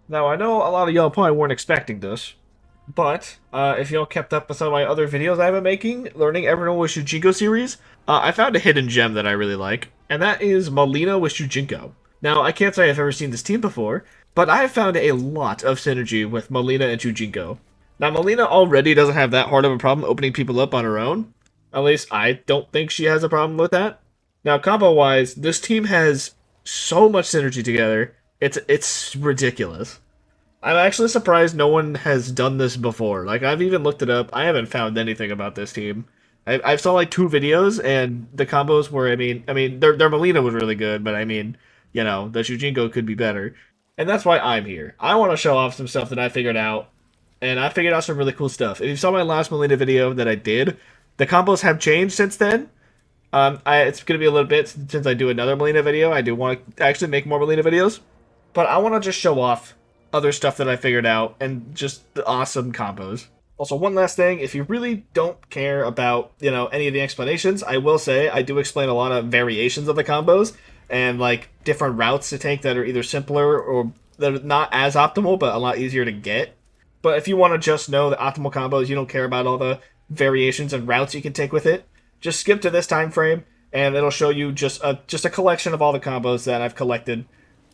Now, I know a lot of y'all probably weren't expecting this, but if y'all kept up with some of my other videos I've been making, learning everyone with Shujinko series, I found a hidden gem that I really like, and that is Mileena with Shujinko. Now, I can't say I've ever seen this team before, but I have found a lot of synergy with Mileena and Shujinko. Now, Mileena already doesn't have that hard of a problem opening people up on her own. At least, I don't think she has a problem with that. Now, combo-wise, this team has so much synergy together. It's ridiculous. I'm actually surprised no one has done this before. Like, I've even looked it up. I haven't found anything about this team. I saw like two videos, and the combos were, I mean, their Mileena was really good, but I mean, the Shujinko could be better. And that's why I'm here. I want to show off some stuff that I figured out, and I figured out some really cool stuff. If you saw my last Mileena video that I did, the combos have changed since then. It's going to be a little bit since I do another Mileena video. I do want to actually make more Mileena videos, but I want to just show off other stuff that I figured out and just the awesome combos. Also, one last thing, if you really don't care about, any of the explanations, I will say I do explain a lot of variations of the combos and like different routes to take that are either simpler or that are not as optimal but a lot easier to get. But if you want to just know the optimal combos, you don't care about all the variations and routes you can take with it, just skip to this time frame and it'll show you just a collection of all the combos that I've collected,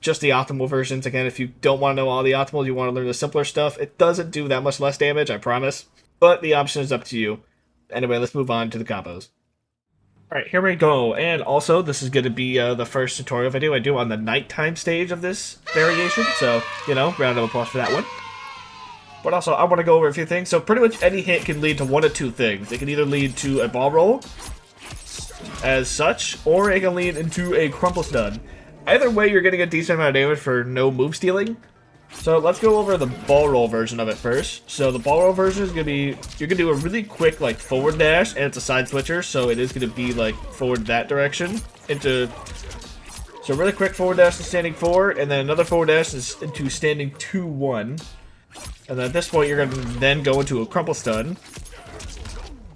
just the optimal versions. Again, if you don't want to know all the optimals, you want to learn the simpler stuff, it doesn't do that much less damage, I promise. But the option is up to you. Anyway, let's move on to the combos. Alright, here we go. And also, this is going to be the first tutorial video I do on the nighttime stage of this variation. So, round of applause for that one. But also, I want to go over a few things. So pretty much any hit can lead to one of two things. It can either lead to a ball roll, as such, or it can lead into a crumple stun. Either way, you're getting a decent amount of damage for no move stealing. So let's go over the ball roll version of it first. So the ball roll version is going to be, you're going to do a really quick like forward dash, and it's a side switcher, so it is going to be like forward that direction. So really quick forward dash to standing 4, and then another forward dash is into standing 2-1. And then at this point, you're going to then go into a crumple stun.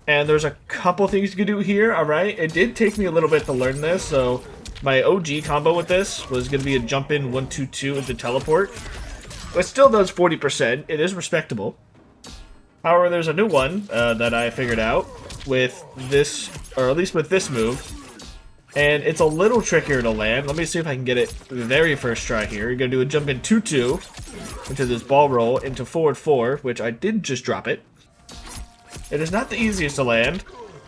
And there's a couple things you can do here, alright? It did take me a little bit to learn this, so my OG combo with this was going to be a jump in 1-2-2 into teleport. It still does 40%. It is respectable. However, there's a new one that I figured out with this, or at least with this move. And it's a little trickier to land. Let me see if I can get it the very first try here. You're going to do a jump in 2-2 into this ball roll into forward 4, which I did just drop it. It is not the easiest to land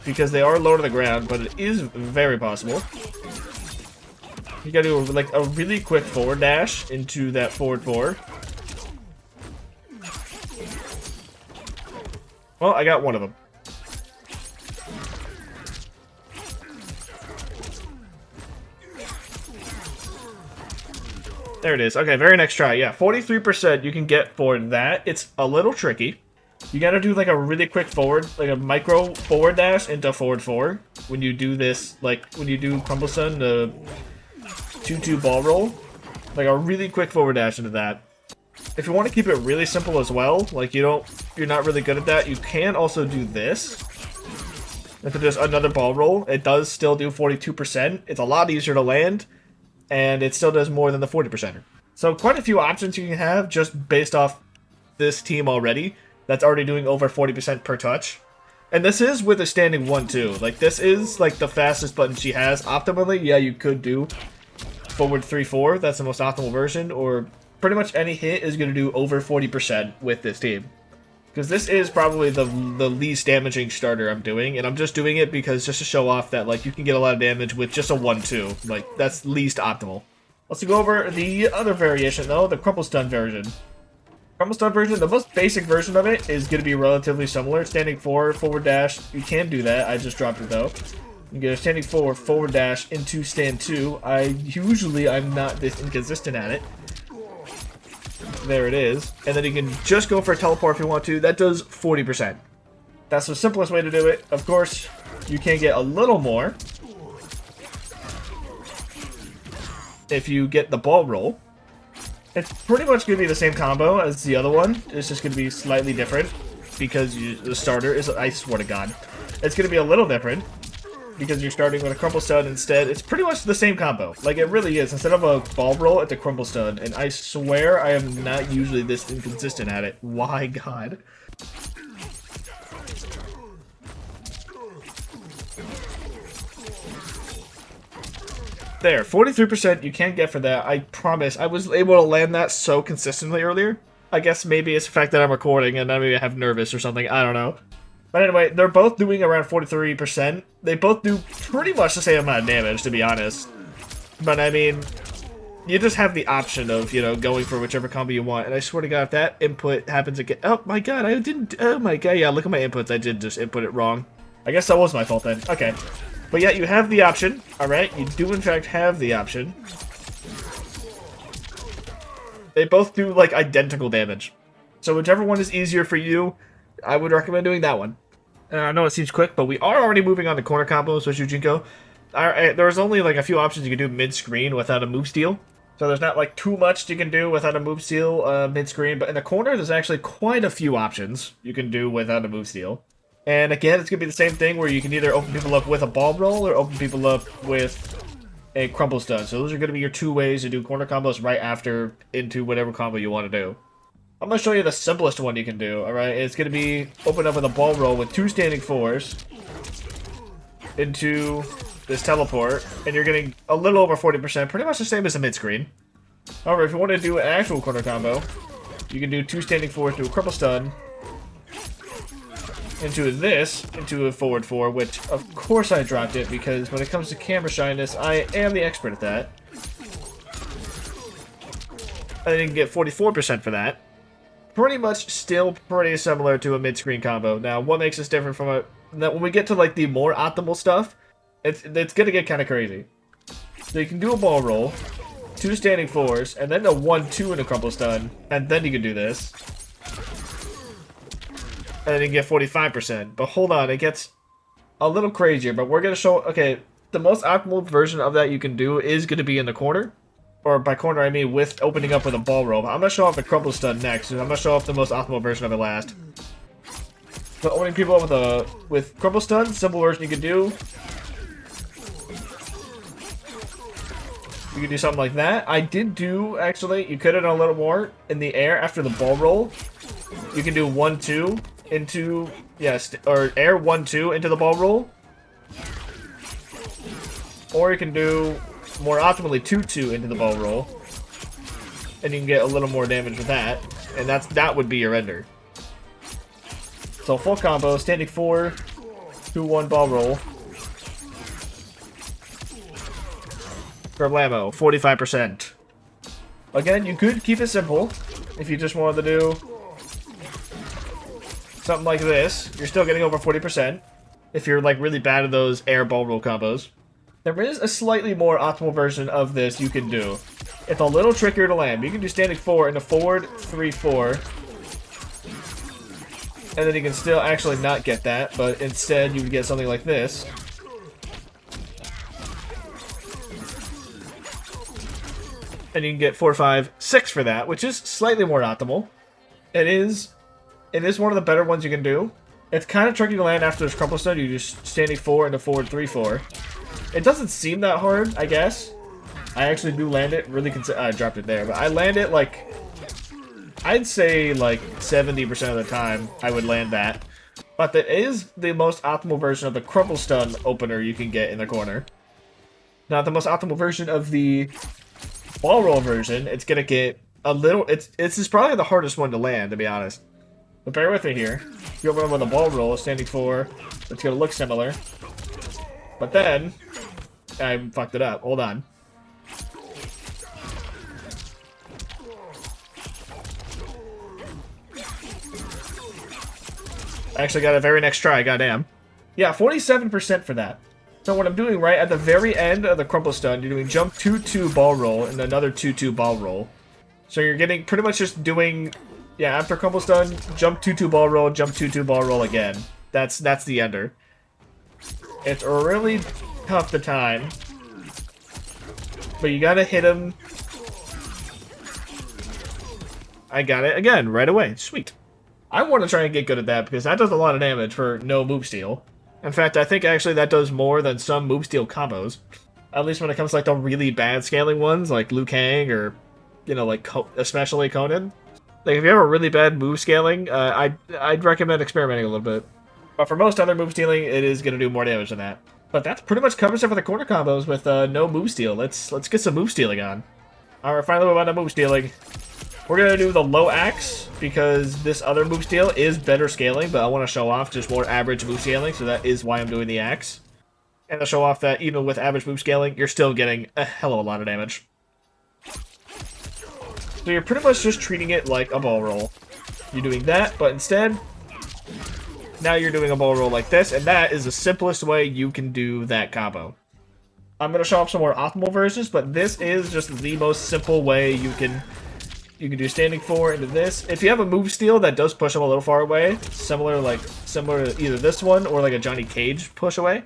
because they are low to the ground, but it is very possible. You gotta do like a really quick forward dash into that forward 4. Well, I got one of them. There it is. Okay, very next try. Yeah, 43% you can get for that. It's a little tricky. You gotta do like a really quick forward, like a micro forward dash into forward 4. When you do this, like when you do crumble stun, the 2-2 ball roll. Like a really quick forward dash into that. If you want to keep it really simple as well, like you're not really good at that, you can also do this. If it's just another ball roll, it does still do 42%. It's a lot easier to land, and it still does more than the 40%er. So quite a few options you can have just based off this team already. That's already doing over 40% per touch. And this is with a standing 1-2. Like, this is, like, the fastest button she has. Optimally, yeah, you could do forward 3-4. That's the most optimal version. Or pretty much any hit is going to do over 40% with this team. Because this is probably the least damaging starter I'm doing. And I'm just doing it because just to show off that, like, you can get a lot of damage with just a 1-2. Like, that's least optimal. Let's go over the other variation, though. The crumple stun version. Crumble stun version, the most basic version of it is going to be relatively similar. Standing 4, forward dash, you can do that. I just dropped it though. You get a standing 4, forward dash into stand 2. I'm not this inconsistent at it. There it is. And then you can just go for a teleport if you want to. That does 40%. That's the simplest way to do it. Of course, you can get a little more if you get the ball roll. It's pretty much going to be the same combo as the other one. It's just going to be slightly different because the starter is, I swear to God, it's going to be a little different. because you're starting with a crumple stun instead. It's pretty much the same combo. Like, it really is. Instead of a ball roll, it's a crumple stun. And I swear I am not usually this inconsistent at it. Why, God? There, 43% you can't get for that. I promise. I was able to land that so consistently earlier. I guess maybe it's the fact that I'm recording and maybe I have nervous or something. I don't know. But anyway, they're both doing around 43%. They both do pretty much the same amount of damage, to be honest. But I mean, you just have the option of, you know, going for whichever combo you want. And I swear to God, if that input happens again... Oh my God, I didn't... Oh my God, yeah, look at my inputs. I did just input it wrong. I guess that was my fault then. Okay. But yeah, you have the option, alright? You do in fact have the option. They both do, like, identical damage. So whichever one is easier for you, I would recommend doing that one. I know it seems quick, but we are already moving on to corner combos with Shujinko. There's only, like, a few options you can do mid-screen without a move steal. So there's not, like, too much you can do without a move steal mid-screen. But in the corner, there's actually quite a few options you can do without a move steal. And again, it's going to be the same thing where you can either open people up with a ball roll or open people up with a crumple stun. So those are going to be your two ways to do corner combos right after into whatever combo you want to do. I'm going to show you the simplest one you can do, alright? It's going to be open up with a ball roll with 2 standing 4s into this teleport, and you're getting a little over 40%, pretty much the same as a mid-screen. However, if you want to do an actual corner combo, you can do 2 standing 4s to a crumple stun, into a forward 4, which of course I dropped it because when it comes to camera shyness, I am the expert at that. I didn't get 44% for that. Pretty much still pretty similar to a mid-screen combo. Now, what makes this different from that when we get to like the more optimal stuff, it's gonna get kind of crazy. So you can do a ball roll, 2 standing 4s, and then a 1-2 in a crumple stun, and then you can do this. And then you get 45%. But hold on, it gets a little crazier. But we're going to show... Okay, the most optimal version of that you can do is going to be in the corner. Or by corner, I mean with opening up with a ball roll. But I'm going to show off the crumple stun next. I'm going to show off the most optimal version of it last. So opening people up with crumple stun, simple version you can do. You can do something like that. I did do, actually, you could have done a little more in the air after the ball roll. You can do 1-2. Into, yes, or air 1-2 into the ball roll. Or you can do, more optimally, 2-2 into the ball roll. And you can get a little more damage with that. And that would be your ender. So full combo, standing 4, 2-1 ball roll. Kerblamo, 45%. Again, you could keep it simple if you just wanted to do something like this. You're still getting over 40% if you're like really bad at those air ball roll combos. There is a slightly more optimal version of this you can do. It's a little trickier to land. You can do standing 4 into forward 3-4. And then you can still actually not get that, but instead you would get something like this. And you can get 4, 5, 6 for that, which is slightly more optimal. It is one of the better ones you can do. It's kind of tricky to land after this crumple stun. You just standing 4 into forward 3-4. It doesn't seem that hard, I guess. I actually do land it. Really, I dropped it there, but I land it like I'd say like 70% of the time I would land that. But that is the most optimal version of the crumple stun opener you can get in the corner. Now, the most optimal version of the ball roll version, it's gonna get a little. This is probably the hardest one to land, to be honest. But bear with me here. If you open up with a ball roll, standing 4, it's going to look similar. But then, I fucked it up. Hold on. I actually got a very next try, goddamn. Yeah, 47% for that. So what I'm doing right at the very end of the crumple stun, you're doing jump 2-2 ball roll and another 2-2 ball roll. So you're getting pretty much just doing... Yeah, after crumple stun, jump 2-2 ball roll, jump 2-2 ball roll again. That's the ender. It's really tough to time. But you gotta hit him. I got it again, right away. Sweet. I want to try and get good at that, because that does a lot of damage for no move steal. In fact, I think actually that does more than some move steal combos. At least when it comes to like the really bad scaling ones, like Liu Kang or, you know, like especially Conan. Like if you have a really bad move scaling, I'd recommend experimenting a little bit. But for most other move stealing, it is going to do more damage than that. But that pretty much covers it for the corner combos with no move steal. Let's get some move stealing on. Alright, finally we're on to move stealing. We're going to do the low axe because this other move steal is better scaling, but I want to show off just more average move scaling, so that is why I'm doing the axe. And to show off that even with average move scaling, you're still getting a hell of a lot of damage. So you're pretty much just treating it like a ball roll. You're doing that, but instead, now you're doing a ball roll like this, and that is the simplest way you can do that combo. I'm going to show off some more optimal versions, but this is just the most simple way you can do standing 4 into this. If you have a move steal that does push them a little far away, similar to either this one or like a Johnny Cage push away,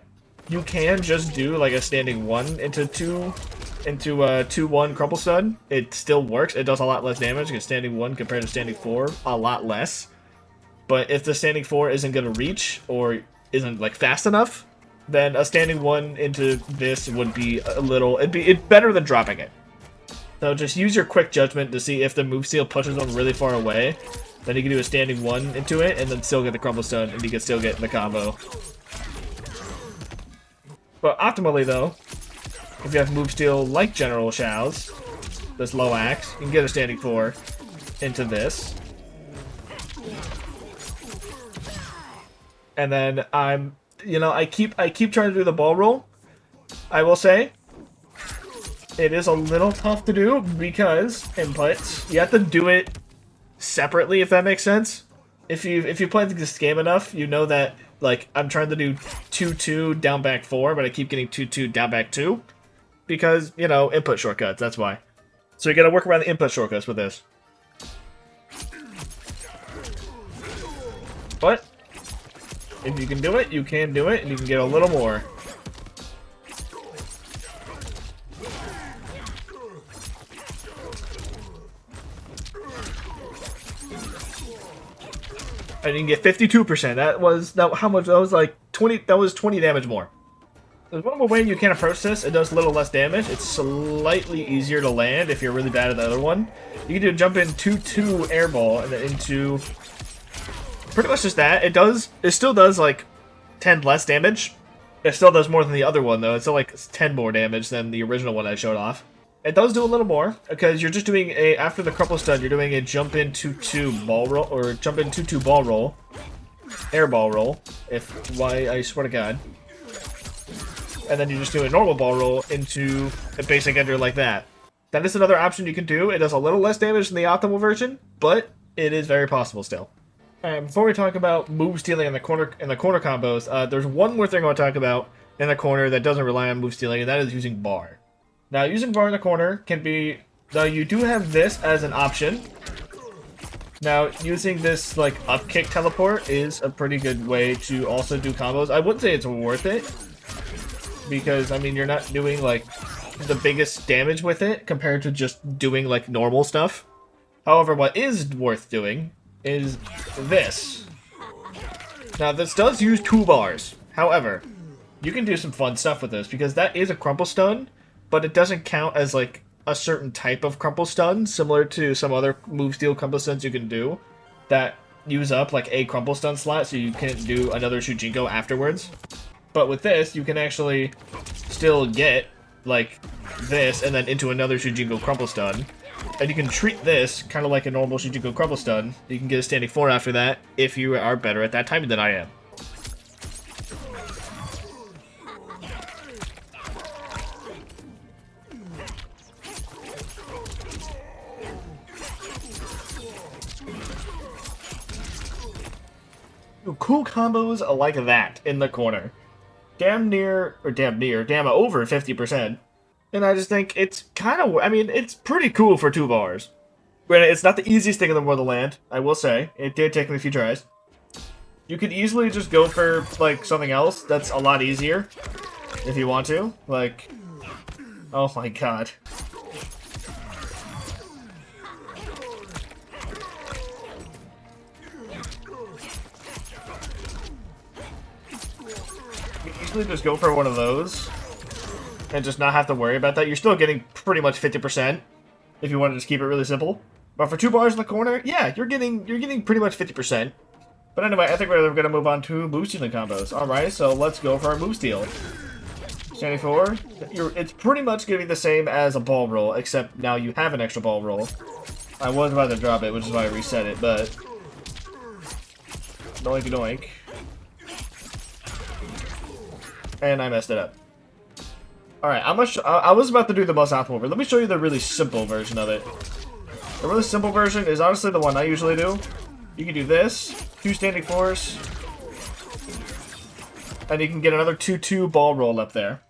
you can just do like a standing 1 into 2-1 crumple stun. It still works. It does a lot less damage because standing 1 compared to standing 4, a lot less. But if the standing 4 isn't going to reach or isn't like fast enough, then a standing 1 into this would be it'd better than dropping it. So just use your quick judgment to see if the move steal pushes them really far away. Then you can do a standing 1 into it and then still get the crumple stun and you can still get the combo. But optimally though, if you have move steal like General Shao's, this low axe, you can get a standing 4 into this. And then I keep trying to do the ball roll. I will say it is a little tough to do because inputs. You have to do it separately, if that makes sense. If you play this game enough, you know that like I'm trying to do 2-2 down back 4, but I keep getting 2-2 down back 2 because, you know, input shortcuts. That's why. So you got to work around the input shortcuts with this. But if you can do it, you can do it, and you can get a little more. And you can get 52%. How much? That was like 20. That was 20 damage more. There's one more way you can approach this. It does a little less damage. It's slightly easier to land if you're really bad at the other one. You can do jump in 2-2 airball and then into pretty much just that. It still does like 10 less damage. It still does more than the other one though. It's still like 10 more damage than the original one I showed off. It does do a little more because you're just doing after the crumple stun, you're doing a jump in 2-2 ball roll or jump in 2-2 ball roll, air ball roll. I swear to God. And then you just do a normal ball roll into a basic ender like that. That is another option you can do. It does a little less damage than the optimal version, but it is very possible still. And before we talk about move stealing in the corner combos, there's one more thing I want to talk about in the corner that doesn't rely on move stealing, and that is using bar. Now, using bar in the corner can be... Now, you do have this as an option. Now, using this, like, up kick teleport is a pretty good way to also do combos. I wouldn't say it's worth it, because, I mean, you're not doing, like, the biggest damage with it compared to just doing, like, normal stuff. However, what is worth doing is this. Now, this does use 2 bars. However, you can do some fun stuff with this, because that is a crumple stun, but it doesn't count as, like, a certain type of crumple stun, similar to some other move steal crumple stuns you can do that use up, like, a crumple stun slot, so you can't do another Shujinko afterwards. But with this, you can actually still get, like, this, and then into another Shujinko crumple stun. And you can treat this kind of like a normal Shujinko crumple stun. You can get a standing 4 after that, if you are better at that timing than I am. Cool combos like that in the corner. Damn over 50%. And I just think it's kind of, I mean, it's pretty cool for 2 bars. Granted, it's not the easiest thing in the world to land, I will say. It did take me a few tries. You could easily just go for, like, something else that's a lot easier, if you want to. Like, oh my god. basically just go for one of those and just not have to worry about that. You're still getting pretty much 50% if you want to just keep it really simple. But for 2 bars in the corner, yeah, you're getting pretty much 50%. But anyway, I think we're going to move on to move stealing combos. Alright, so let's go for our move steal. 74. It's pretty much going to be the same as a ball roll, except now you have an extra ball roll. I was about to drop it, which is why I reset it, but... Doink doink. And I messed it up. Alright, I was about to do the most optimal, but let me show you the really simple version of it. The really simple version is honestly the one I usually do. You can do this, 2 standing 4s, and you can get another 2-2 ball roll up there.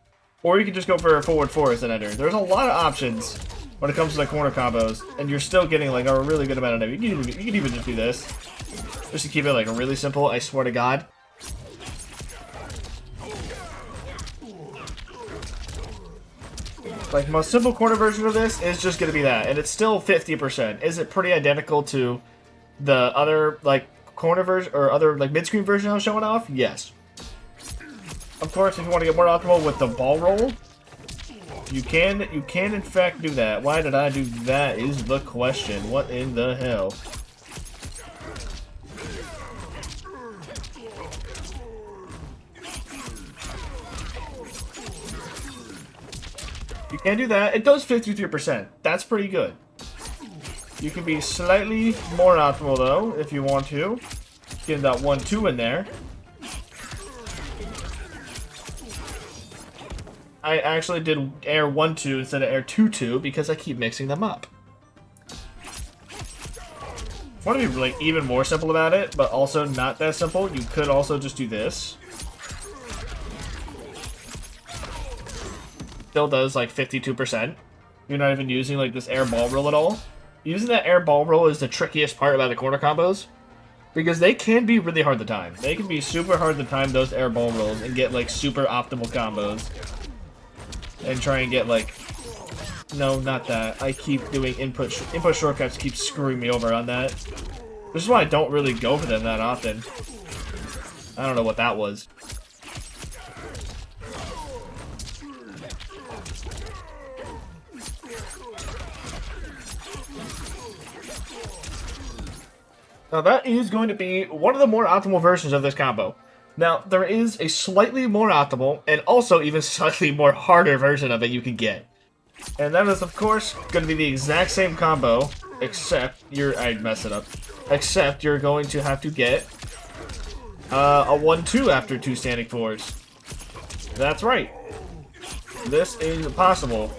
Or you can just go for a forward 4 as an ender. There's a lot of options when it comes to the corner combos, and you're still getting like a really good amount of them. You can even just do this, just to keep it like really simple, I swear to God. Like, the most simple corner version of this is just going to be that, and it's still 50%. Is it pretty identical to the other, like, corner version, or other, like, mid-screen version I was showing off? Yes. Of course, if you want to get more optimal with the ball roll, you can in fact do that. Why did I do that is the question. What in the hell? You can do that. It does 53%. That's pretty good. You can be slightly more optimal, though, if you want to. Get that 1-2 in there. I actually did air 1-2 instead of air 2-2 because I keep mixing them up. If you want to be like even more simple about it, but also not that simple, you could also just do this. Still does like 52%. You're not even using like this air ball roll at all. Using that air ball roll is the trickiest part about the corner combos, because they can be really hard to time. They can be super hard to time those air ball rolls and get like super optimal combos. And try and get like, no, not that. I keep doing input shortcuts, keep screwing me over on that. This is why I don't really go for them that often. I don't know what that was. Now that is going to be one of the more optimal versions of this combo. Now, there is a slightly more optimal, and also even slightly more harder version of it you can get. And that is, of course, going to be the exact same combo, except I messed it up. Except you're going to have to get a 1-2 after 2 standing 4s. That's right. This is possible.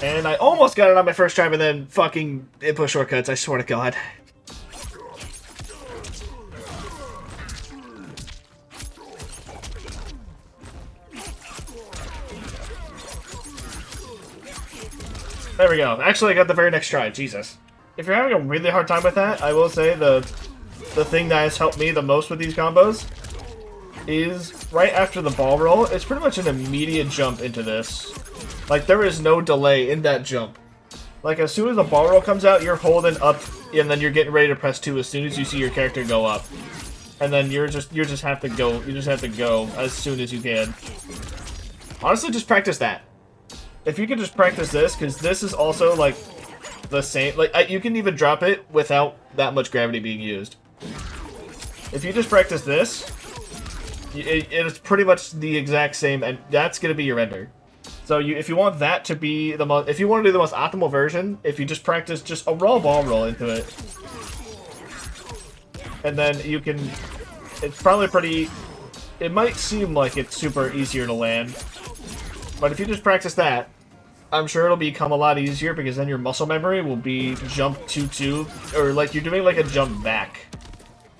And I almost got it on my first try, but then fucking input shortcuts, I swear to God. There we go. Actually, I got the very next try. Jesus. If you're having a really hard time with that, I will say the thing that has helped me the most with these combos is right after the ball roll, it's pretty much an immediate jump into this. Like, there is no delay in that jump. Like, as soon as the ball roll comes out, you're holding up, and then you're getting ready to press 2 as soon as you see your character go up. And then you just have to go as soon as you can. Honestly, just practice that. If you can just practice this, because this is also, like, the same. Like, you can even drop it without that much gravity being used. If you just practice this, it's pretty much the exact same, and that's going to be your ender. So if you want that to be the most, if you want to do the most optimal version, if you just practice just a raw ball roll into it, and then you can, it's probably pretty, it might seem like it's super easier to land, but if you just practice that, I'm sure it'll become a lot easier, because then your muscle memory will be jump 2-2, or like you're doing like a jump back.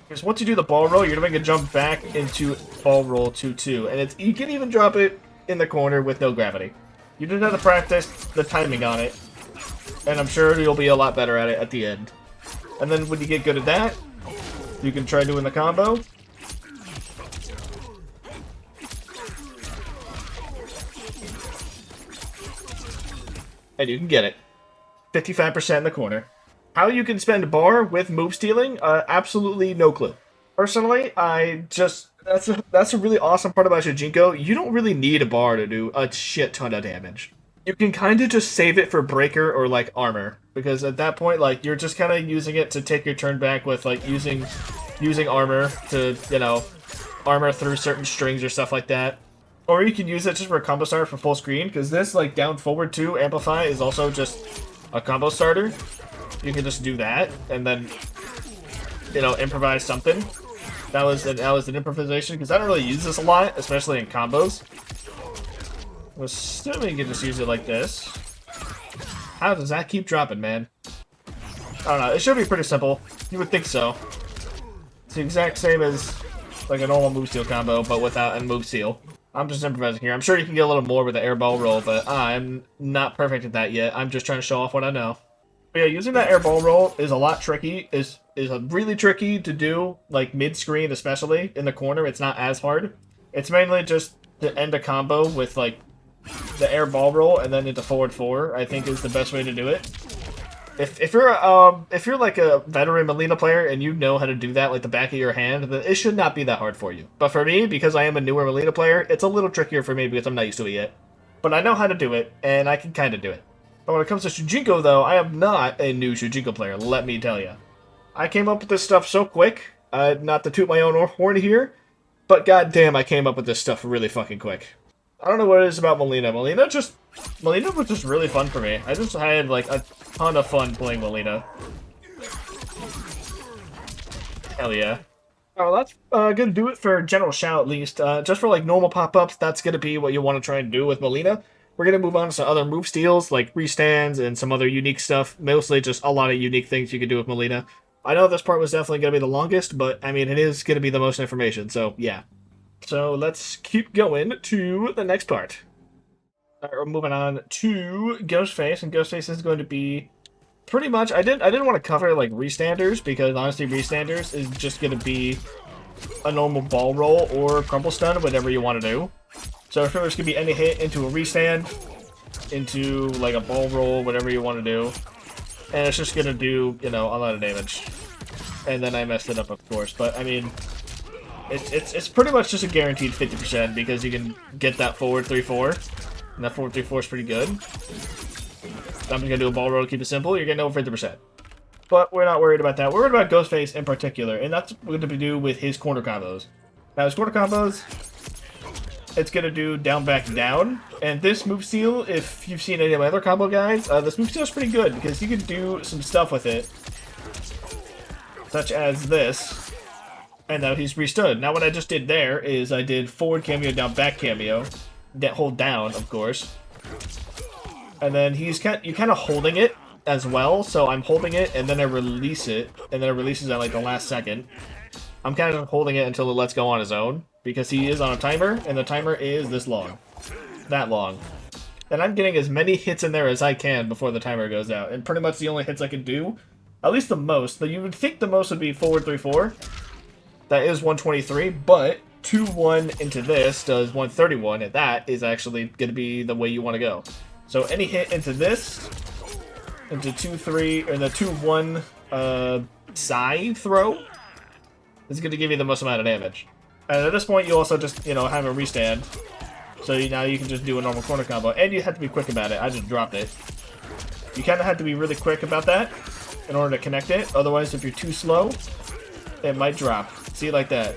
Because once you do the ball roll, you're doing a jump back into ball roll 2-2, and you can even drop it in the corner with no gravity. You just have to practice the timing on it, and I'm sure you'll be a lot better at it at the end. And then when you get good at that, you can try doing the combo. And you can get it. 55% in the corner. How you can spend bar with move stealing? Absolutely no clue. Personally, that's a really awesome part about Shujinko. You don't really need a bar to do a shit ton of damage. You can kind of just save it for breaker or like armor, because at that point, like you're just kind of using it to take your turn back with like using armor to armor through certain strings or stuff like that. Or you can use it just for a combo starter for full screen, because this like down forward 2 amplify is also just a combo starter. You can just do that and then improvise something. That was an improvisation, because I don't really use this a lot, especially in combos. I'm assuming you can just use it like this. How does that keep dropping, man? I don't know. It should be pretty simple. You would think so. It's the exact same as like a normal move steal combo, but without a move steal. I'm just improvising here. I'm sure you can get a little more with the air ball roll, but I'm not perfect at that yet. I'm just trying to show off what I know. But yeah, using that air ball roll is a lot tricky. Is really tricky to do, like mid-screen, especially in the corner. It's not as hard. It's mainly just to end a combo with like the air ball roll and then into forward 4. I think is the best way to do it. If you're like a veteran Mileena player and you know how to do that like the back of your hand, then it should not be that hard for you. But for me, because I am a newer Mileena player, it's a little trickier for me because I'm not used to it yet. But I know how to do it, and I can kind of do it. But when it comes to Shujinko, though, I am not a new Shujinko player, let me tell you. I came up with this stuff so quick, not to toot my own horn here, but goddamn, I came up with this stuff really fucking quick. I don't know what it is about Mileena. Mileena was just really fun for me. I just had like a ton of fun playing Mileena. Hell yeah. Oh, that's gonna do it for general shout at least. Just for like normal pop-ups, that's gonna be what you want to try and do with Mileena. We're gonna move on to some other move steals, like restands and some other unique stuff. Mostly just a lot of unique things you can do with Mileena. I know this part was definitely gonna be the longest, but I mean it is gonna be the most information, so yeah. So let's keep going to the next part. We're moving on to GhostFace, and GhostFace is going to be pretty much. I didn't want to cover like restanders, because honestly, restanders is just going to be a normal ball roll or crumple stun, whatever you want to do. So if there's going to be any hit into a restand, into like a ball roll, whatever you want to do, and it's just going to do a lot of damage. And then I messed it up, of course, but I mean. It's pretty much just a guaranteed 50% because you can get that forward 3-4, and that forward 3-4 is pretty good. I'm just gonna do a ball roll to keep it simple. You're getting over 50%, but we're not worried about that. We're worried about GhostFace in particular, and that's what to do with his corner combos. Now his corner combos, it's gonna do down back down, and this move steal, if you've seen any of my other combo guides, this move steal is pretty good because you can do some stuff with it, such as this. And now he's restood. Now what I just did there is I did forward cameo, down back cameo. Hold down, of course. And then you're kind of holding it as well. So I'm holding it and then I release it. And then it releases at like the last second. I'm kind of holding it until it lets go on his own. Because he is on a timer. And the timer is this long. That long. And I'm getting as many hits in there as I can before the timer goes out. And pretty much the only hits I can do, at least the most. You would think the most would be forward 3-4. That is 123, but 2-1 into this does 131, and that is actually going to be the way you want to go. So any hit into this, into 2-3, or the 2-1 side throw, is going to give you the most amount of damage. And at this point, you also just, have a restand. So now you can just do a normal corner combo, and you have to be quick about it. I just dropped it. You kind of have to be really quick about that in order to connect it. Otherwise, if you're too slow, it might drop. See it like that.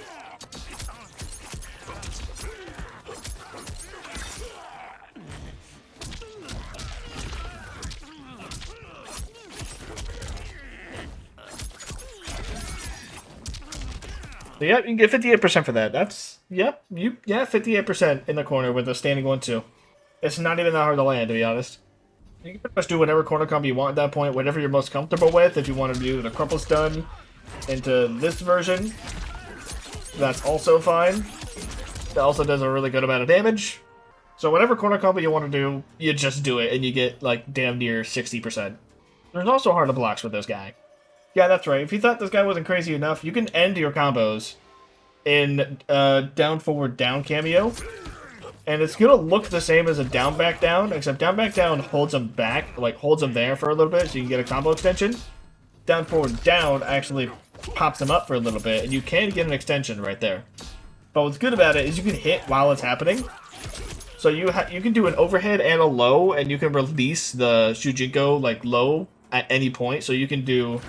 So yeah, you can get 58% for that. That's 58% in the corner with a standing 1-2. It's not even that hard to land, to be honest. You can pretty much do whatever corner combo you want at that point, whatever you're most comfortable with. If you want to do the crumple stun into this version, that's also fine. That also does a really good amount of damage. So whatever corner combo you want to do, you just do it, and you get like damn near 60%. There's also harder blocks with this guy. Yeah, that's right. If you thought this guy wasn't crazy enough, you can end your combos in down forward down cameo. And it's gonna look the same as a down back down, except down back down holds him back, like holds him there for a little bit so you can get a combo extension. Down forward down actually pops him up for a little bit, and you can get an extension right there. But what's good about it is you can hit while it's happening. So you can do an overhead and a low, and you can release the Shujinko like low at any point. So you can do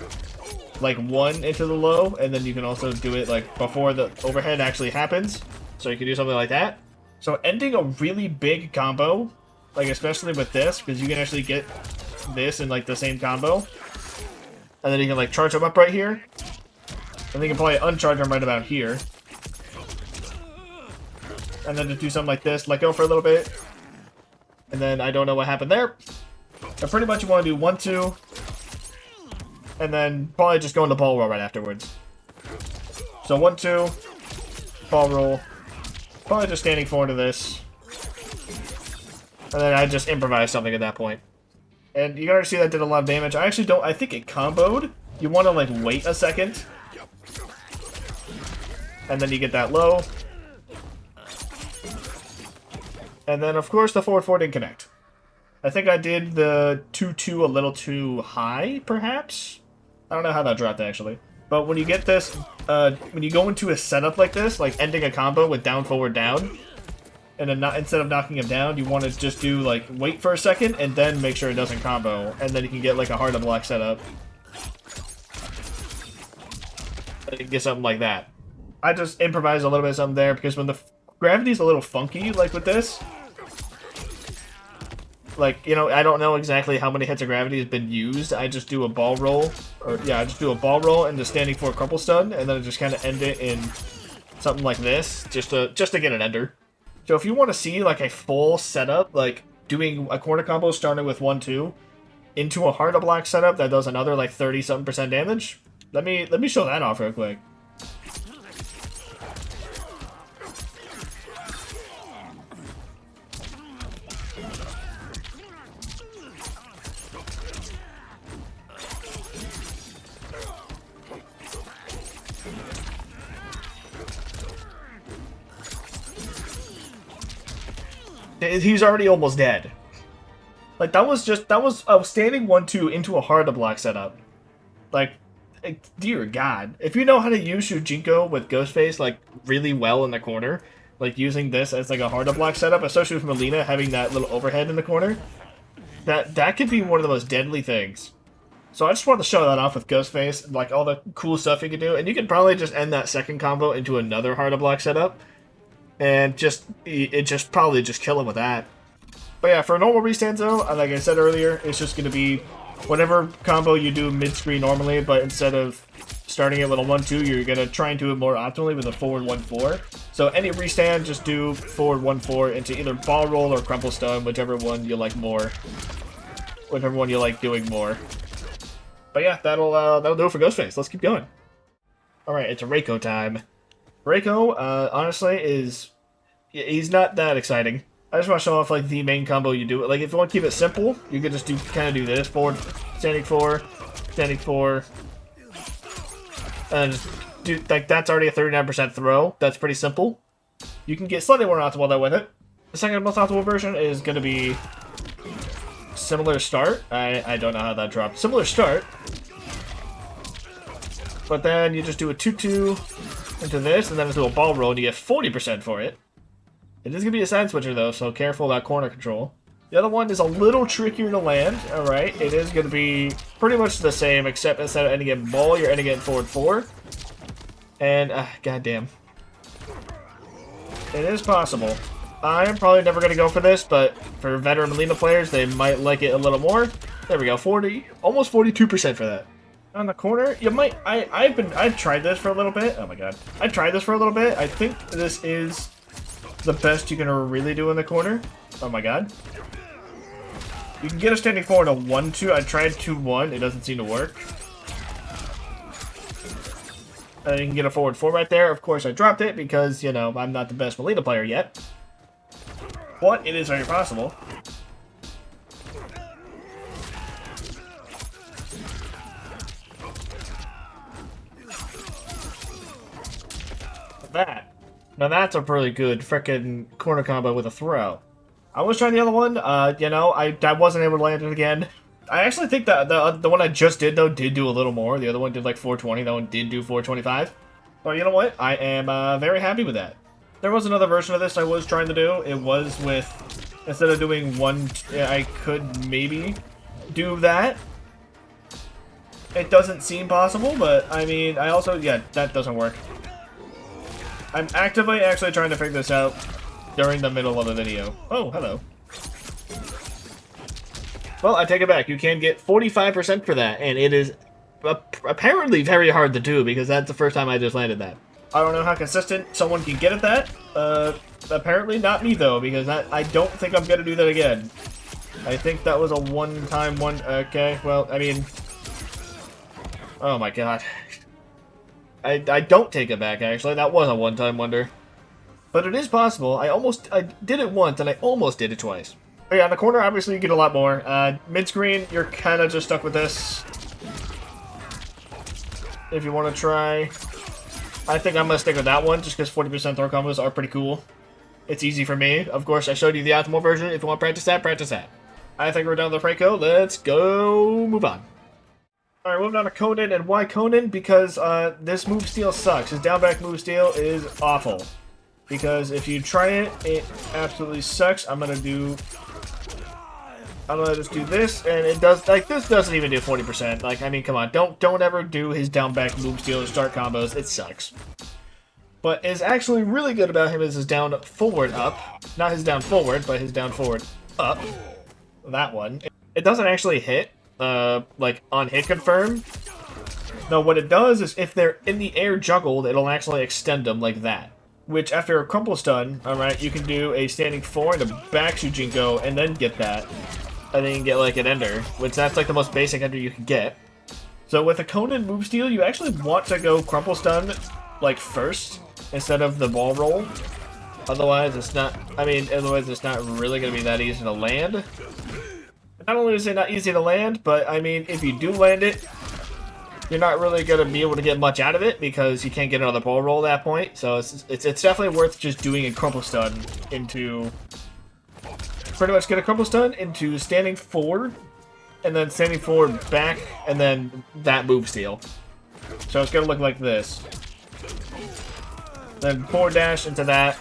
like one into the low, and then you can also do it like before the overhead actually happens. So you can do something like that. So ending a really big combo, like especially with this, because you can actually get this in like the same combo, and then you can like charge him up right here, and then you can probably uncharge him right about here. And then to do something like this, let go for a little bit. And then I don't know what happened there. But pretty much you want to do 1-2. And then probably just go into ball roll right afterwards. So 1-2. Ball roll. Probably just standing forward to this. And then I just improvise something at that point. And you can already see that did a lot of damage. I actually don't, I think it comboed. You want to like wait a second. And then you get that low. And then, of course, the forward 4 didn't connect. I think I did the 2-2 a little too high, perhaps? I don't know how that dropped, actually. But when you get this, when you go into a setup like this, like ending a combo with down, forward, down, and then instead of knocking him down, you want to just do, like, wait for a second, and then make sure it doesn't combo. And then you can get, like, a hard to block setup. And you can get something like that. I just improvised a little bit of something there, because when the gravity's a little funky, like with this. Like, you know, I don't know exactly how many hits of gravity has been used. I just do a ball roll. Or, yeah, I just do a ball roll and the standing 4 crumple stun, and then I just kind of end it in something like this, just to get an ender. So if you want to see, like, a full setup, like, doing a corner combo starting with 1-2 into a hard to block setup that does another, like, 30-something% damage, let me show that off real quick. He's already almost dead. Like, that was a standing 1-2 into a hard to block setup. Like, dear God. If you know how to use Shujinko with GhostFace, like, really well in the corner, like, using this as, like, a hard to block setup, especially with Mileena having that little overhead in the corner, that could be one of the most deadly things. So I just wanted to show that off with GhostFace, like, all the cool stuff you can do, and you could probably just end that second combo into another hard to block setup. And probably just kill him with that. But yeah, for normal restands though, like I said earlier, it's just going to be whatever combo you do mid-screen normally, but instead of starting at little 1-2, you're going to try and do it more optimally with a forward 1-4. So any restand, just do forward 1-4 into either ball roll or crumple stun, whichever one you like more. Whichever one you like doing more. But yeah, that'll do it for GhostFace. Let's keep going. Alright, it's a Reiko time. Reiko, honestly, he's not that exciting. I just want to show off, like, the main combo you do. Like, if you want to keep it simple, you can just kind of do this. Forward, standing 4, and just do, like, that's already a 39% throw. That's pretty simple. You can get slightly more optimal, though, with it. The second most optimal version is going to be similar start. I don't know how that dropped. Similar start. But then you just do a 2-2 into this, and then into a ball roll, and you get 40% for it. It is going to be a side switcher, though, so careful about corner control. The other one is a little trickier to land, alright. It is going to be pretty much the same, except instead of ending in ball, you're ending it in forward 4. And, goddamn. It is possible. I'm probably never going to go for this, but for veteran Mileena players, they might like it a little more. There we go, almost 42% for that. On the corner, you might. I've tried this for a little bit. Oh my god, I tried this for a little bit. I think this is the best you can really do in the corner. Oh my god, you can get a standing forward a 1-2. I tried 2-1. It doesn't seem to work. And you can get a forward 4 right there. Of course, I dropped it because, you know, I'm not the best Mileena player yet. But it is very possible. That. Now that's a pretty good frickin' corner combo with a throw. I was trying the other one, you know, I wasn't able to land it again. I actually think that the one I just did, though, did do a little more. The other one did like 420. That one did do 425. But you know what? I am very happy with that. There was another version of this I was trying to do. It was with, instead of doing one, I could maybe do that. It doesn't seem possible, but I mean, I also, yeah, that doesn't work. I'm actively actually trying to figure this out during the middle of the video. Oh, hello. Well, I take it back. You can get 45% for that, and it is apparently very hard to do because that's the first time I just landed that. I don't know how consistent someone can get at that. Apparently not me, though, because I don't think I'm going to do that again. I think that was a one-time one. Okay, well, I mean... Oh my god. I don't take it back, actually. That was a one-time wonder. But it is possible. I did it once, and I almost did it twice. But yeah, in the corner, obviously, you get a lot more. Mid-screen, you're kind of just stuck with this. If you want to try... I think I'm going to stick with that one, just because 40% throw combos are pretty cool. It's easy for me. Of course, I showed you the optimal version. If you want to practice that, practice that. I think we're done with Reiko. Let's go move on. Alright, moving on to Conan. And why Conan? Because this move steal sucks. His down back move steal is awful. Because if you try it, it absolutely sucks. I'm gonna just do this, and it does, like, this doesn't even do 40%. Like, I mean, come on, don't ever do his down back move steal or start combos. It sucks. But is actually really good about him is his down forward up. Not his down forward, but his down forward up. That one. It doesn't actually hit, like, on hit confirm. No, what it does is if they're in the air juggled, it'll actually extend them like that. Which, after a crumple stun, alright, you can do a standing 4 and a back Shujinko, and then get that. And then you can get, like, an ender, which that's, like, the most basic ender you can get. So with a Conan move steal, you actually want to go crumple stun, like, first, instead of the ball roll. Otherwise, it's not, otherwise it's not really going to be that easy to land. Not only is it not easy to land, but, I mean, if you do land it, you're not really going to be able to get much out of it because you can't get another ball roll at that point. So it's definitely worth just doing a crumple stun into... Pretty much get a crumple stun into standing forward, and then standing forward back, and then that move steal. So it's going to look like this. Then forward dash into that.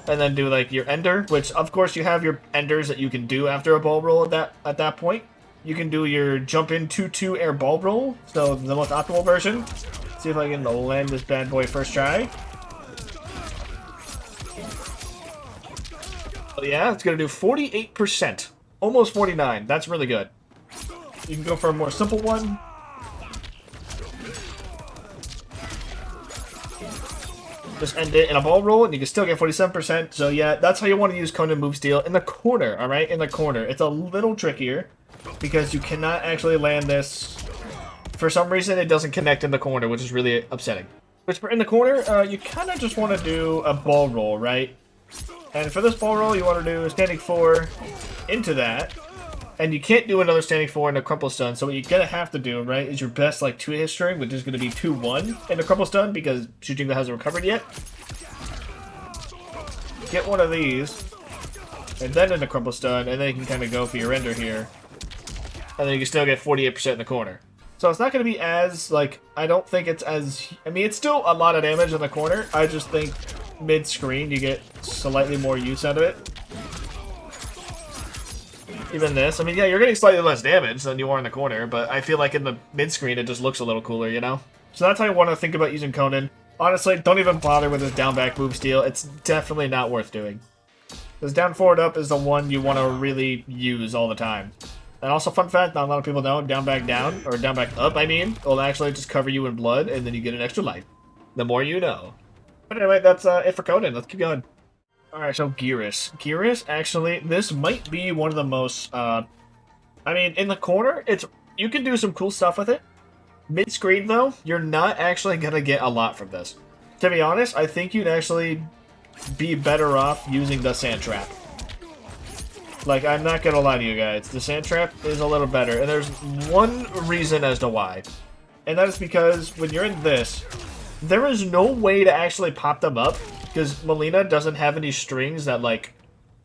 And then do like your ender, which of course you have your enders that you can do after a ball roll at that point. You can do your jump in 2-2 air ball roll, so the most optimal version. See if I can land this bad boy first try. Oh yeah, it's gonna do 48%, almost 49. That's really good. You can go for a more simple one. Just end it in a ball roll, and you can still get 47%. So yeah, that's how you want to use Conan move steal in the corner. All right, in the corner, it's a little trickier. Because you cannot actually land this. For some reason, it doesn't connect in the corner, which is really upsetting. Which, in the corner, you kind of just want to do a ball roll, right? And for this ball roll, you want to do a standing 4 into that. And you can't do another standing 4 in a crumple stun, so what you're going to have to do, right, is your best, like, 2-hit string, which is going to be 2-1 in a crumple stun, because Shujinko hasn't recovered yet. Get one of these, and then in the crumple stun, and then you can kind of go for your ender here. And then you can still get 48% in the corner. So it's not going to be as, like, I don't think it's as... I mean, it's still a lot of damage in the corner. I just think mid-screen you get slightly more use out of it. Even this. I mean, yeah, you're getting slightly less damage than you are in the corner, but I feel like in the mid-screen it just looks a little cooler, you know? So that's how you want to think about using Conan. Honestly, don't even bother with his down-back move steal. It's definitely not worth doing. This down-forward up is the one you want to really use all the time. And also, fun fact, not a lot of people know, down back down, or down back up, I mean, will actually just cover you in blood, and then you get an extra life. The more you know. But anyway, that's it for Conan. Let's keep going. Alright, so Geras. Geras, actually, this might be one of the most, I mean, in the corner, you can do some cool stuff with it. Mid-screen, though, you're not actually going to get a lot from this. To be honest, I think you'd actually be better off using the Sand Trap. Like, I'm not gonna lie to you guys, the Sand Trap is a little better, and there's one reason as to why. And that is because when you're in this, there is no way to actually pop them up, because Mileena doesn't have any strings that, like,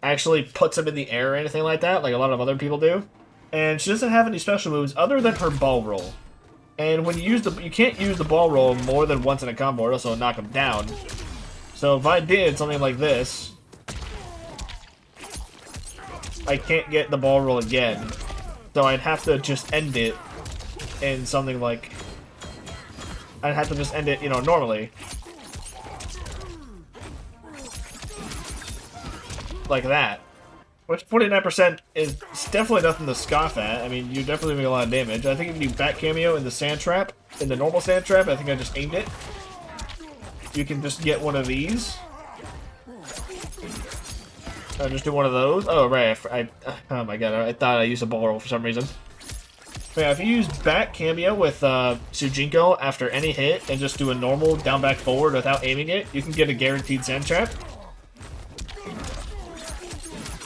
actually puts them in the air or anything like that, like a lot of other people do. And she doesn't have any special moves other than her ball roll. And when you use you can't use the ball roll more than once in a combo or else it'll knock him down. So if I did something like this, I can't get the ball roll again. So I'd have to just end it in something like... I'd have to just end it, you know, normally. Like that. Which 49% is definitely nothing to scoff at. I mean, you're definitely doing a lot of damage. I think if you do back cameo in the sand trap, in the normal sand trap, I think I just aimed it. You can just get one of these. I'll just do one of those. Oh, right. Oh my god, I thought I used a ball roll for some reason. But yeah, if you use back cameo with Shujinko after any hit and just do a normal down back forward without aiming it, you can get a guaranteed sand trap.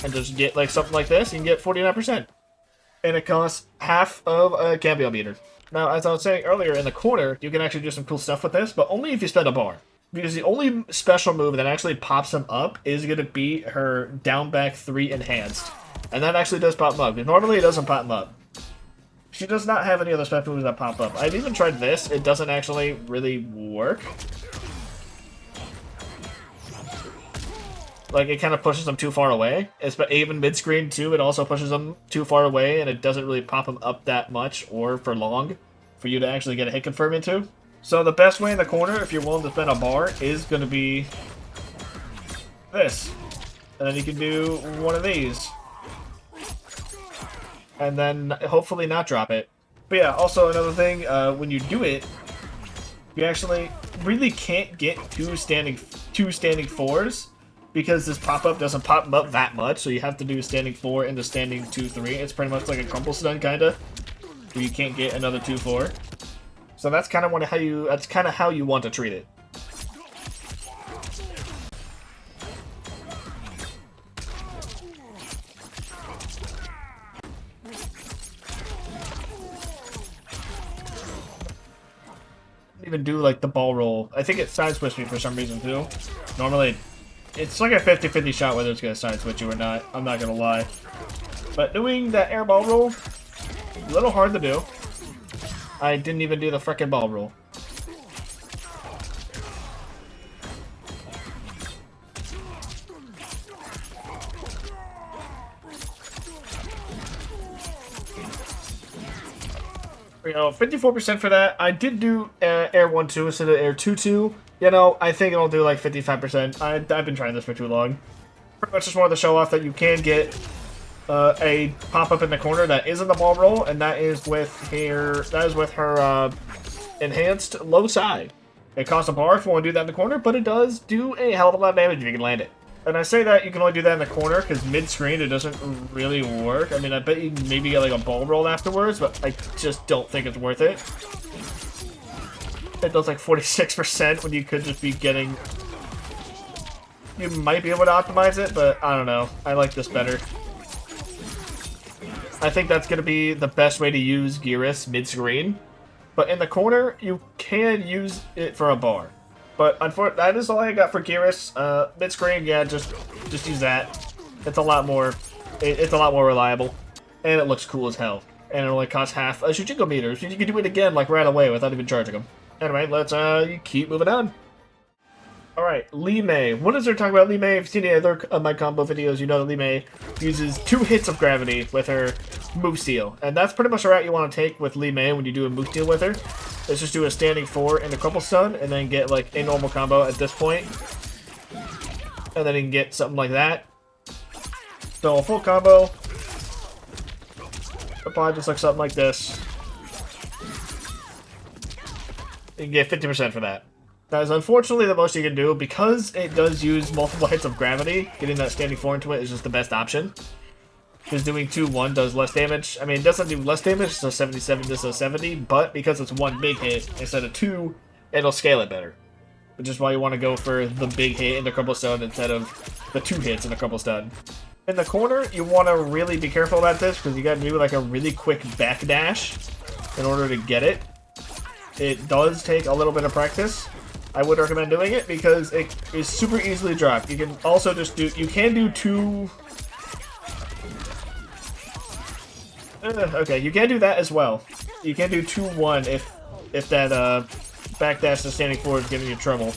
And just get like something like this, you can get 49%. And it costs half of a cameo meter. Now, as I was saying earlier, in the corner, you can actually do some cool stuff with this, but only if you spend a bar. Because the only special move that actually pops him up is going to be her down back 3 enhanced. And that actually does pop him up, because normally it doesn't pop him up. She does not have any other special moves that pop up. I've even tried this, it doesn't actually really work. Like, it kind of pushes them too far away. Even mid-screen, too, it also pushes them too far away, and it doesn't really pop them up that much or for long for you to actually get a hit confirm into. So the best way in the corner, if you're willing to spend a bar, is going to be this. And then you can do one of these. And then hopefully not drop it. But yeah, also another thing, when you do it, you actually really can't get two standing fours, because this pop-up doesn't pop them up that much, so you have to do standing 4 into standing 2-3. It's pretty much like a crumple stun, kinda, where you can't get another 2-4. So that's kind of how you want to treat it. Even do like the ball roll. I think it side switched me for some reason too. Normally it's like a 50-50 shot whether it's gonna side switch you or not. I'm not gonna lie. But doing that air ball roll, a little hard to do. I didn't even do the frickin' ball roll. You know, 54% for that. I did do air 1-2 instead of air 2-2. You know, I think it'll do like 55%. I've been trying this for too long. Pretty much just wanted to show off that you can get a pop-up in the corner that isn't the ball roll, and that is with her enhanced low side. It costs a bar if you want to do that in the corner, but it does do a hell of a lot of damage if you can land it. And I say that you can only do that in the corner because mid-screen it doesn't really work. I mean, I bet you maybe get like a ball roll afterwards, but I just don't think it's worth it. It does like 46% when you could just be getting... You might be able to optimize it, but I don't know. I like this better. I think that's going to be the best way to use Geras mid-screen. But in the corner, you can use it for a bar. But unfortunately, that is all I got for Geras. Mid-screen, yeah, just use that. It's a lot more reliable, and it looks cool as hell. And it only costs half a Shujinko meter, so you can do it again like right away without even charging them. Anyway, let's keep moving on. Alright, Mei. What is there to talk about Mei? If you've seen any other of my combo videos, you know that Mei uses 2 hits of gravity with her Move Steal. And that's pretty much the route you want to take with Mei when you do a Move Steal with her. Let's just do a standing 4 and a crumple stun, and then get like a normal combo at this point. And then you can get something like that. So a full combo. Probably just like something like this. You can get 50% for that. That is unfortunately the most you can do, because it does use multiple hits of gravity. Getting that standing 4 into it is just the best option. Because doing 2-1 does less damage. I mean, it doesn't do less damage, so 77 to 70, but because it's 1 big hit instead of 2, it'll scale it better. Which is why you want to go for the big hit in the crumple stun instead of the 2 hits in the crumple stun. In the corner, you want to really be careful about this, because you got to do like a really quick backdash in order to get it. It does take a little bit of practice. I would recommend doing it because it is super easily dropped. You can also just do, you can do 2... Okay, you can do that as well. You can do 2-1 if that backdash to standing forward is giving you trouble.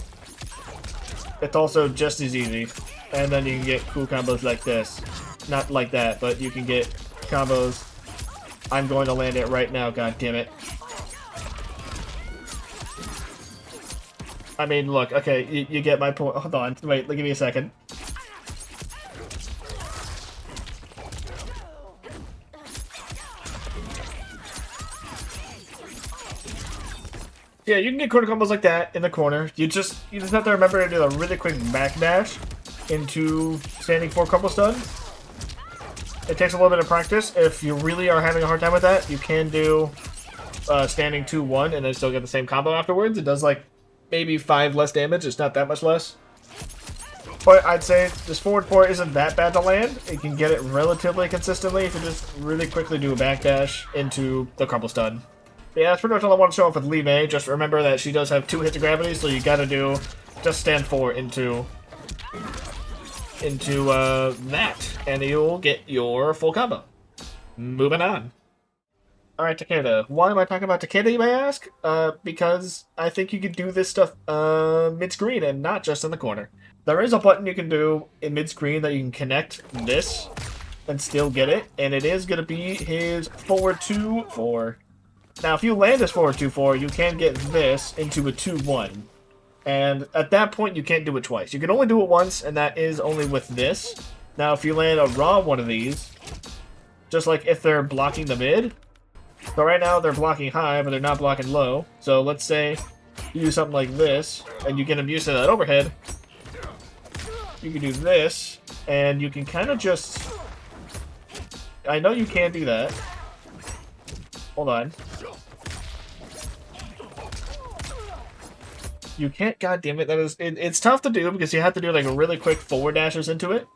It's also just as easy. And then you can get cool combos like this. Not like that, but you can get combos. I'm going to land it right now, god damn it. I mean, look, okay, you get my point. Hold on, wait, give me a second. Yeah, you can get corner combos like that in the corner. You just have to remember to do a really quick backdash into standing 4 combo stun. It takes a little bit of practice. If you really are having a hard time with that, you can do standing 2-1 and then still get the same combo afterwards. It does like maybe 5 less damage. It's not that much less. But I'd say this forward 4 isn't that bad to land. You can get it relatively consistently if you just really quickly do a backdash into the crumple stun. But yeah, that's pretty much all I want to show off with Mei. Just remember that she does have 2 hits of gravity, so you gotta do just stand 4 into that, and you'll get your full combo. Moving on. Alright, Takeda. Why am I talking about Takeda, you may ask? Because I think you could do this stuff mid-screen and not just in the corner. There is a button you can do in mid-screen that you can connect this and still get it, and it is going to be his forward 2-4. Now, if you land this forward 2-4, you can get this into a 2-1. And at that point, you can't do it twice. You can only do it once, and that is only with this. Now, if you land a raw one of these, just like if they're blocking the mid, so right now they're blocking high, but they're not blocking low. So let's say you do something like this, and you get them used to that overhead. You can do this, and you can kind of just... I know you can do that. Hold on. You can't, god damn it, that is, it's tough to do because you have to do like really quick forward dashes into it.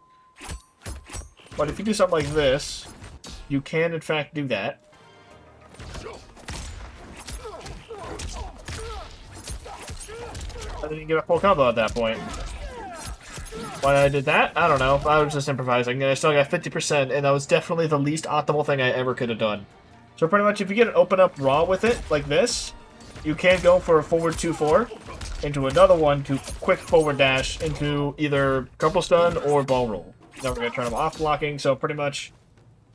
But if you do something like this, you can in fact do that. And then you get a full combo at that point. Why I did that? I don't know. I was just improvising, and I still got 50%, and that was definitely the least optimal thing I ever could have done. So pretty much, if you get an open up raw with it, like this, you can go for a forward 2-4 into another one to quick forward dash into either couple stun or ball roll. Now we're going to turn them off blocking, so pretty much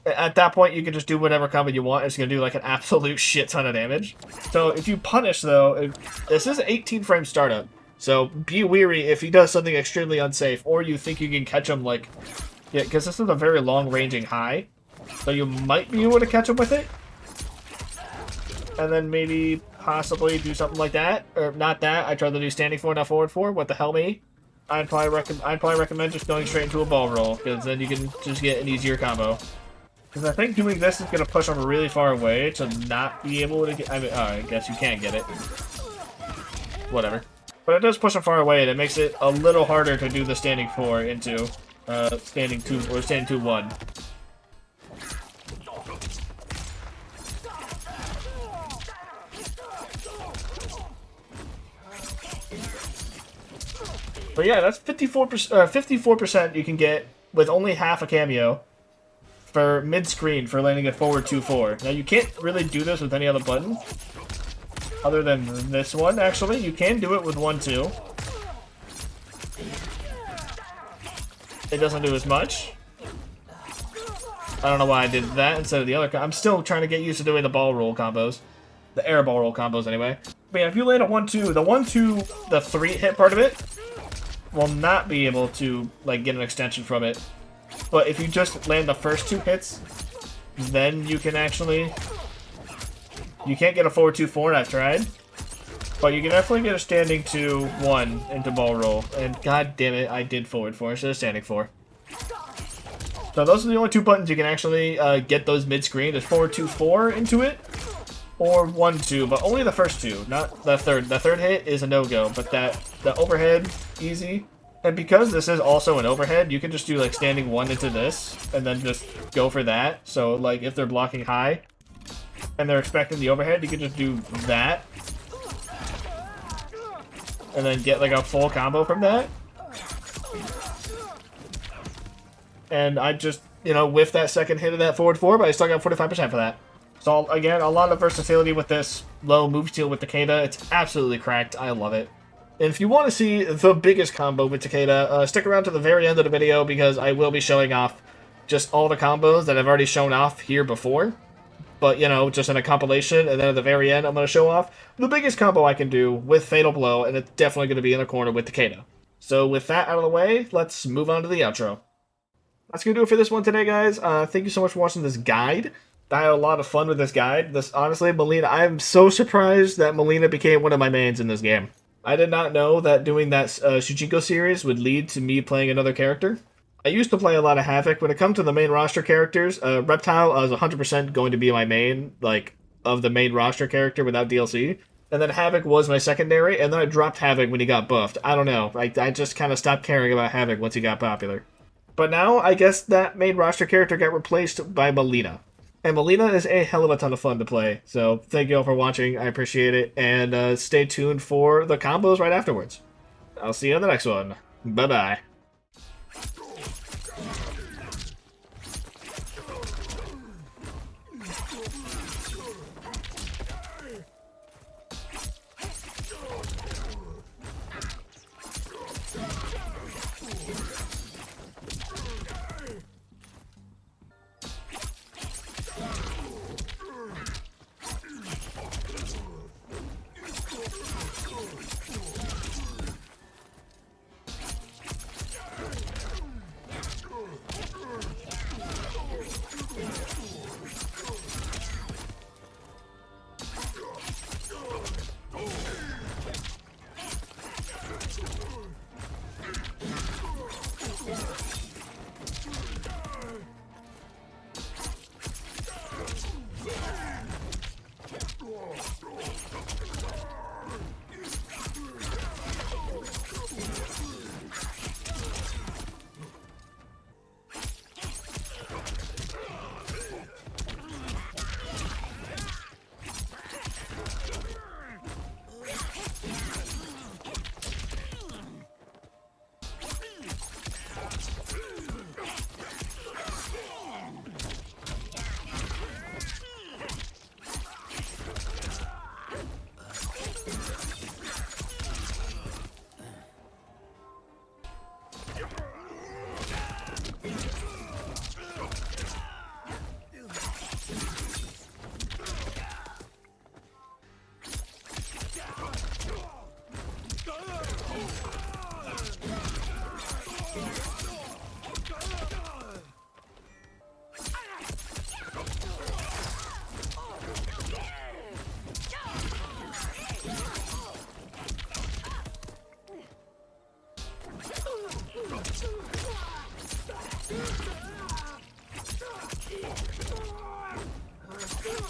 at that point you can just do whatever combo you want. It's going to do like an absolute shit ton of damage. So if you punish though, this is an 18 frame startup, so be weary if he does something extremely unsafe or you think you can catch him like, yeah, because this is a very long ranging high, so you might be able to catch him with it. And then maybe possibly do something like that, or not that. I tried to do standing 4, not forward 4. What the hell, me? I'd probably recommend just going straight into a ball roll, because then you can just get an easier combo. Because I think doing this is going to push them really far away to not be able to get... I mean, I guess you can't get it. Whatever. But it does push them far away, and it makes it a little harder to do the standing 4 into standing 2 or standing 2-1. But yeah, that's 54% you can get with only half a cameo for mid-screen for landing a forward 2-4. Now you can't really do this with any other button other than this one, actually. You can do it with 1-2. It doesn't do as much. I don't know why I did that instead of the other. I'm still trying to get used to doing the ball roll combos. The air ball roll combos, anyway. But yeah, if you land a 1-2, the 1-2, the 3 hit part of it, will not be able to like get an extension from it. But if you just land the first 2 hits, then you can actually... You can't get a forward 2-4, and I've tried. But you can definitely get a standing 2-1 into ball roll. And god damn it, I did forward 4 instead of standing 4. So those are the only 2 buttons you can actually get those mid-screen. There's forward 2-4 into it, or 1-2, but only the first 2, not the third. The third hit is a no-go, but the overhead, easy. And because this is also an overhead, you can just do like standing 1 into this, and then just go for that. So like if they're blocking high, and they're expecting the overhead, you can just do that. And then get like a full combo from that. and I just, you know, whiffed that second hit of that forward 4, but I still got 45% for that. So, again, a lot of versatility with this low move steal with Takeda. It's absolutely cracked. I love it. And if you want to see the biggest combo with Takeda, stick around to the very end of the video because I will be showing off just all the combos that I've already shown off here before. But, you know, just in a compilation, and then at the very end, I'm going to show off the biggest combo I can do with Fatal Blow, and it's definitely going to be in the corner with Takeda. So with that out of the way, let's move on to the outro. That's going to do it for this one today, guys. Thank you so much for watching this guide. I had a lot of fun with this guide. Honestly, Mileena, I'm so surprised that Mileena became one of my mains in this game. I did not know that doing that Shujinko series would lead to me playing another character. I used to play a lot of Havoc. When it comes to the main roster characters, Reptile is 100% going to be my main, like, of the main roster character without DLC. And then Havoc was my secondary, and then I dropped Havoc when he got buffed. I don't know. I just kind of stopped caring about Havoc once he got popular. But now, I guess that main roster character got replaced by Mileena. And Mileena is a hell of a ton of fun to play. So thank you all for watching. I appreciate it. And stay tuned for the combos right afterwards. I'll see you on the next one. Bye-bye.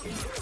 Yeah.